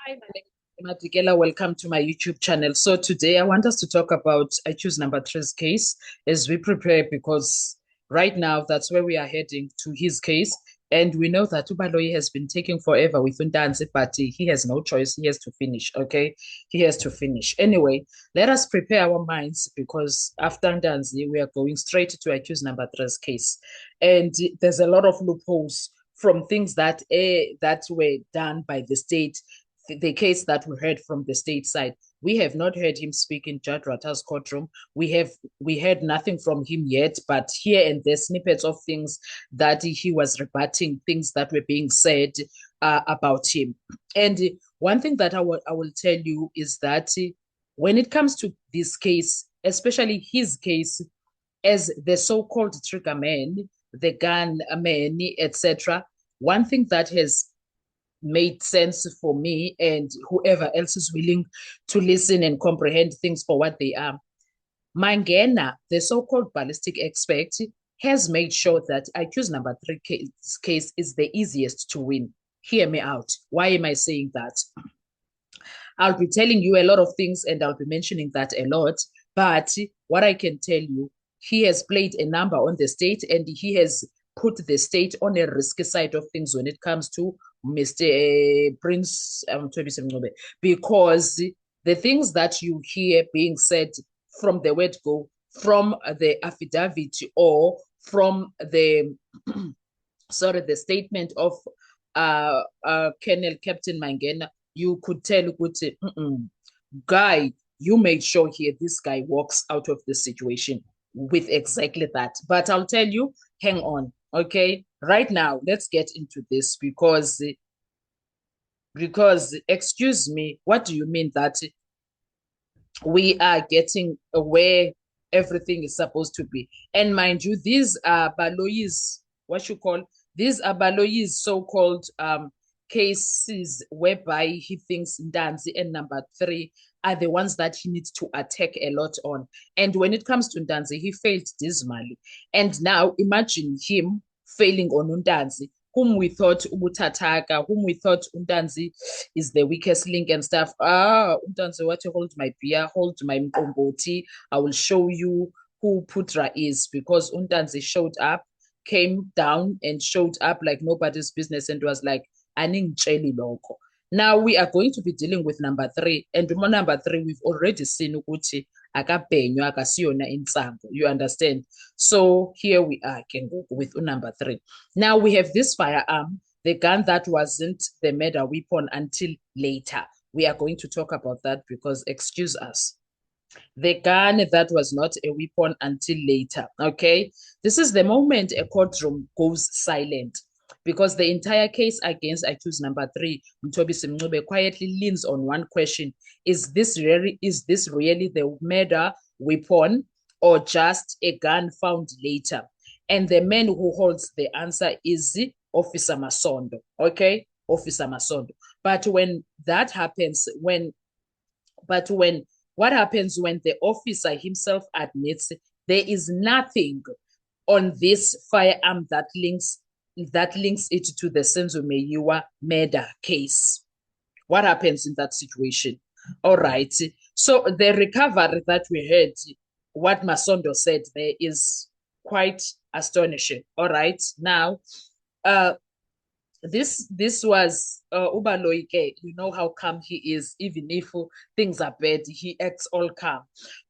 Hi, my name is Madikela. Welcome to my YouTube channel. So today I want us to talk about I choose number three's case as we prepare because right now that's where we are heading to his case. And we know that Ubaloyi has been taking forever with Ntanzi, but he has no choice. He has to finish. Okay. He has to finish. Anyway, let us prepare our minds because after Ntanzi, we are going straight to I choose number three's case. And there's a lot of loopholes from things that were done by the state, the case that we heard from the state side. We have not heard him speak in Judge Rata's courtroom. We heard nothing from him yet, but here and there snippets of things that he was rebutting, things that were being said about him. And one thing that I will tell you is that when it comes to this case, especially his case, as the so-called trigger man, the gun man, etc., one thing that has made sense for me and whoever else is willing to listen and comprehend things for what they are. Mangena, the so-called ballistic expert, has made sure that IQ's number three case is the easiest to win. Hear me out. Why am I saying that? I'll be telling you a lot of things and I'll be mentioning that a lot. But what I can tell you, he has played a number on the state and he has put the state on a risky side of things when it comes to Mr. Prince because the things that you hear being said from the word go, from the affidavit or from the sorry, the statement of Colonel Captain Mangena, you could tell Ukuthi, guy, you made sure here this guy walks out of the situation with exactly that. But I'll tell you, hang on, okay? Right now, let's get into this because excuse me, what do you mean that we are getting where everything is supposed to be? And mind you, these are Baloyi's, what you call, these are Baloyi's so-called cases whereby he thinks Ndanzi and number three are the ones that he needs to attack a lot on. And when it comes to Ndanzi, he failed dismally. And now imagine him failing on Ndanzi, whom we thought Ubutataka, whom we thought Undanzi is the weakest link and stuff. Undanzi, what you hold my beer, hold my mkomboti. I will show you who Putra is because Undanzi showed up, came down and showed up like nobody's business and was like, Aningcheli loko. Now we are going to be dealing with number three. And number three, we've already seen ukuthi akabhenywa akasiyona insango. You understand? So here we are with number three. Now we have this firearm, the gun that wasn't the murder weapon until later. We are going to talk about that because, excuse us, the gun that was not a weapon until later. Okay, this is the moment a courtroom goes silent because the entire case against accused number three, Mtobi Simncube, quietly leans on one question: is this really the murder weapon or just a gun found later? And the man who holds the answer is Officer Masondo. Okay, Officer Masondo. But when that happens, when what happens when the officer himself admits there is nothing on this firearm that links it to the Senzo Meyiwa murder case? What happens in that situation? All right. So the recovery that we heard, what Masondo said there is quite astonishing. All right. Now, this was Ubaloike. You know how calm he is, even if things are bad, he acts all calm.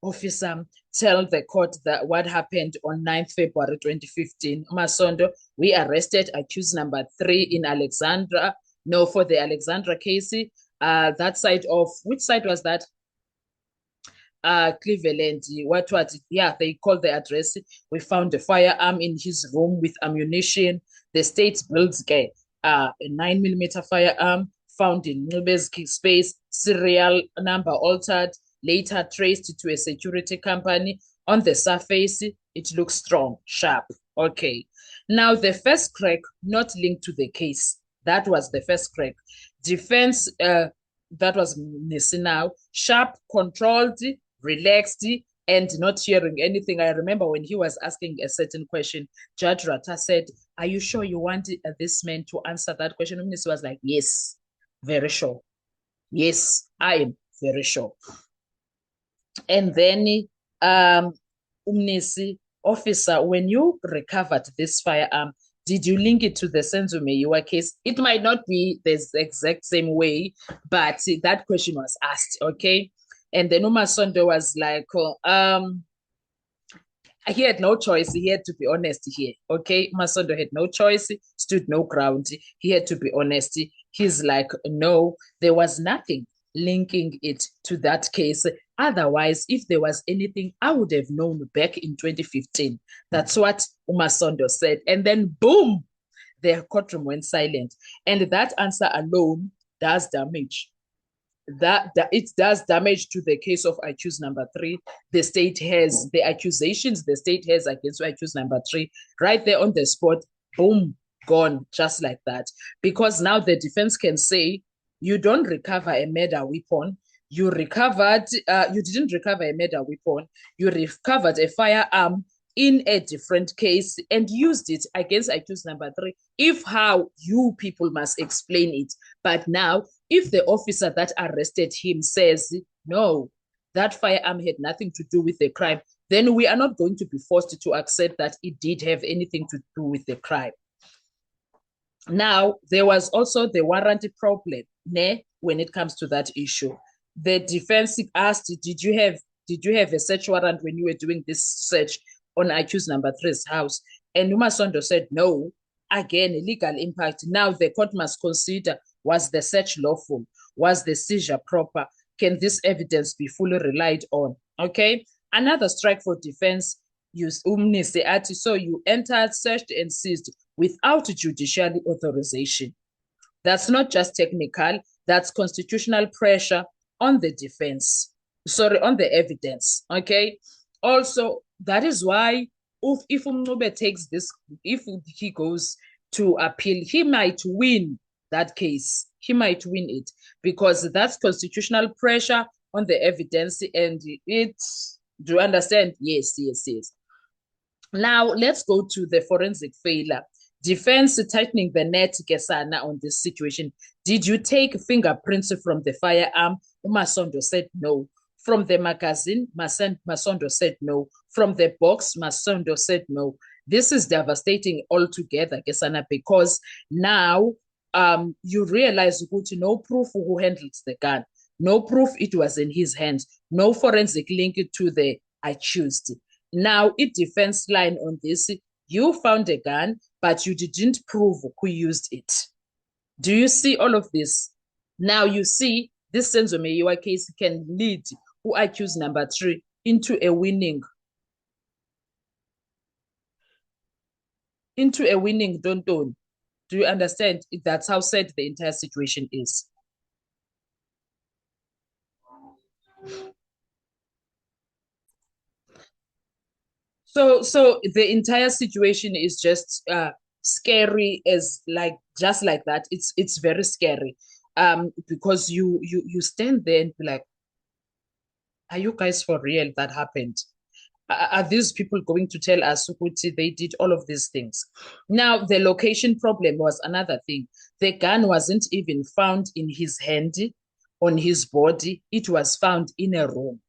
Officer, tell the court that what happened on 9th February 2015. Masondo, we arrested accused number three in Alexandra. No, for the Alexandra case. That side of which side was that? Cleveland. Yeah, they called the address. We found a firearm in his room with ammunition. The state builds a 9mm firearm found in Nube's space, serial number altered, later traced to a security company. On the surface, it looks strong, sharp. Okay. Now, the first crack, not linked to the case. That was the first crack. Defense, that was missing now. Sharp, controlled, relaxed, and not hearing anything. I remember when he was asking a certain question, Judge Rata said, are you sure you want this man to answer that question? Minister was like, yes, very sure. Yes, I am very sure. And then, Umnisi, officer, when you recovered this firearm, did you link it to the Senzo Meyiwa case? It might not be the exact same way, but that question was asked, okay? And then Umasondo was like, he had no choice. He had to be honest here. Okay. Masondo had no choice, stood no ground. He had to be honest. He's like, no, there was nothing linking it to that case. Otherwise, if there was anything, I would have known back in 2015. That's what Umasondo said. And then boom, the courtroom went silent. And that answer alone does damage. That it does damage to the case of I choose number 3. The state has the accusations the state has against I choose number 3 right there on the spot. Boom, gone just like that. Because now the defense can say you don't recover a murder weapon. You recovered. You didn't recover a murder weapon. You recovered a firearm in a different case and used it against I choose number 3. If how you people must explain it, but now if the officer that arrested him says, no, that firearm had nothing to do with the crime, then we are not going to be forced to accept that it did have anything to do with the crime. Now, there was also the warranty problem when it comes to that issue. The defense asked, did you have a search warrant when you were doing this search on accused number 3's house? And Umasondo said, no. Again, legal impact. Now the court must consider, was the search lawful? Was the seizure proper? Can this evidence be fully relied on? Okay. Another strike for defense. So you entered, searched, and seized without judicial authorization. That's not just technical, that's constitutional pressure on the defense. On the evidence. Okay. Also, that is why if Umncube takes this, if he goes to appeal, he might win that case. He might win it because that's constitutional pressure on the evidence. And do you understand? Yes. Now, let's go to the forensic failure. Defense tightening the net, Gesana, on this situation. Did you take fingerprints from the firearm? Masondo said no. From the magazine, Masondo said no. From the box, Masondo said no. This is devastating altogether, Gesana, because now you realize no proof who handled the gun. No proof it was in his hands. No forensic link to the accused. Now, it defense line on this, you found a gun, but you didn't prove who used it. Do you see all of this? Now you see this Senzo Meyiwa case can lead who accused number 3 into a winning don't. Do you understand? That's how sad the entire situation is. So the entire situation is just scary as just like that. It's very scary. Because you stand there and be like, are you guys for real that happened? Are these people going to tell us they did all of these things? Now, the location problem was another thing. The gun wasn't even found in his hand, on his body. It was found in a room.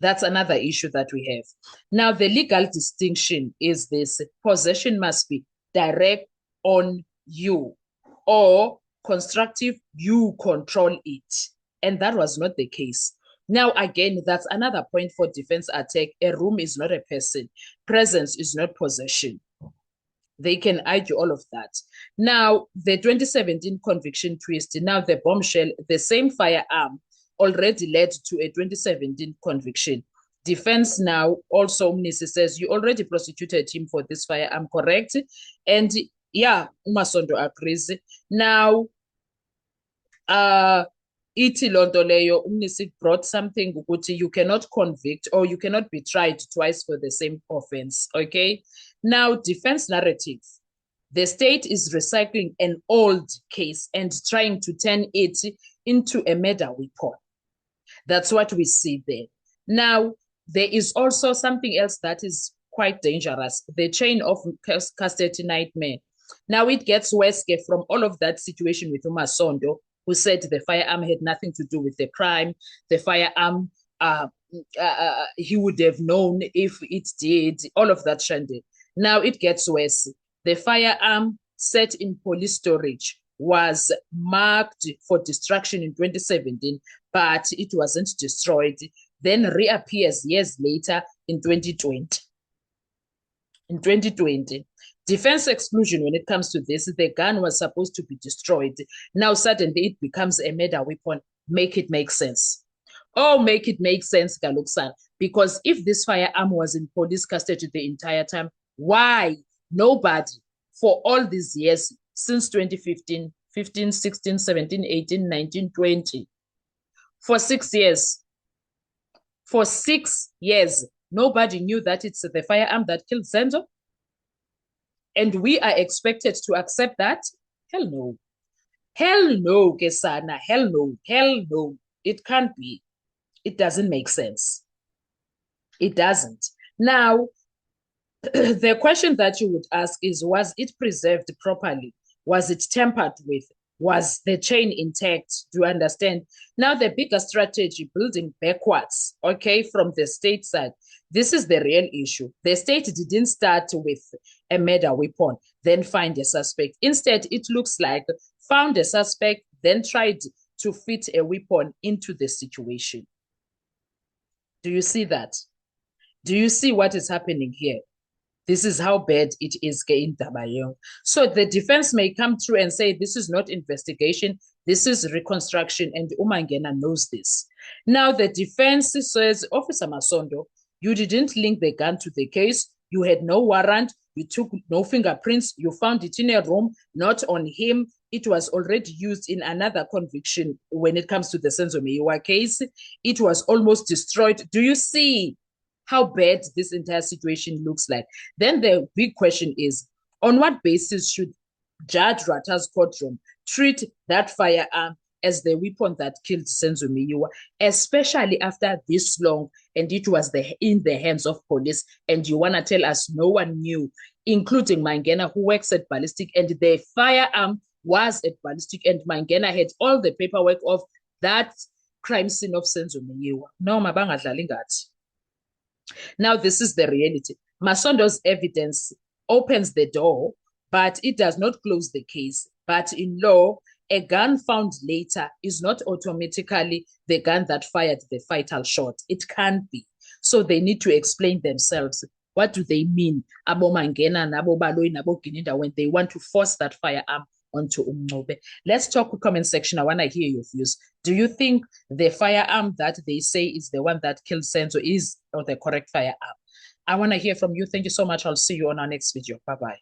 That's another issue that we have. Now, the legal distinction is this: possession must be direct on you, or constructive, you control it. And that was not the case. Now, again, that's another point for defense attack. A room is not a person. Presence is not possession. They can argue all of that. Now, the 2017 conviction twist, now the bombshell, the same firearm already led to a 2017 conviction. Defense now also, Mnisi says, you already prosecuted him for this firearm, correct? And yeah, Umasondo agrees. Now, Iti Londoleyo, Umnisi brought something, you cannot convict or you cannot be tried twice for the same offense, okay? Now, defense narrative. The state is recycling an old case and trying to turn it into a murder weapon. That's what we see there. Now, there is also something else that is quite dangerous, the chain of custody nightmare. Now it gets worse from all of that situation with Umasondo. who said the firearm had nothing to do with the crime. The firearm, he would have known if it did, all of that shandy. Now it gets worse. The firearm set in police storage was marked for destruction in 2017, but it wasn't destroyed, then reappears years later in 2020. In 2020, defense exclusion when it comes to this, the gun was supposed to be destroyed. Now suddenly it becomes a murder weapon. Make it make sense. Oh, make it make sense, Galuksan. Because if this firearm was in police custody the entire time, why nobody for all these years since 2015, 15, 16, 17, 18, 19, 20, for 6 years, nobody knew that it's the firearm that killed Senzo? And we are expected to accept that? Hell no. Hell no, Kesana. Hell no. Hell no. It can't be. It doesn't make sense. It doesn't. Now, the question that you would ask is, was it preserved properly? Was it tampered with? Was the chain intact? Do you understand? Now, the bigger strategy, building backwards, okay, from the state side, this is the real issue. The state didn't start with a murder weapon, then find a suspect. Instead, it looks like found a suspect, then tried to fit a weapon into the situation. Do you see that? Do you see what is happening here? This is how bad it is in Dabayong. So the defense may come through and say, this is not investigation, this is reconstruction, and Umangena knows this. Now the defense says, Officer Masondo, you didn't link the gun to the case, you had no warrant, you took no fingerprints, you found it in a room, not on him. It was already used in another conviction when it comes to the Senzo Meyiwa case. It was almost destroyed. Do you see how bad this entire situation looks like? Then the big question is, on what basis should Judge Rata's courtroom treat that firearm as the weapon that killed Senzo Meyiwa, especially after this long, and it was in the hands of police, and you want to tell us no one knew, including Mangena, who works at Ballistic, and the firearm was at Ballistic, and Mangena had all the paperwork of that crime scene of Senzo Meyiwa. No, mabangadlali ngathi. Now, this is the reality. Masondo's evidence opens the door, but it does not close the case. But in law, a gun found later is not automatically the gun that fired the fatal shot. It can't be. So they need to explain themselves. What do they mean, Abo Mangena, Nabo Baloi, Nabo Gininda, when they want to force that firearm onto Umnobe? Let's talk in the comment section. I want to hear your views. Do you think the firearm that they say is the one that killed Senzo is or the correct firearm? I want to hear from you. Thank you so much. I'll see you on our next video. Bye-bye.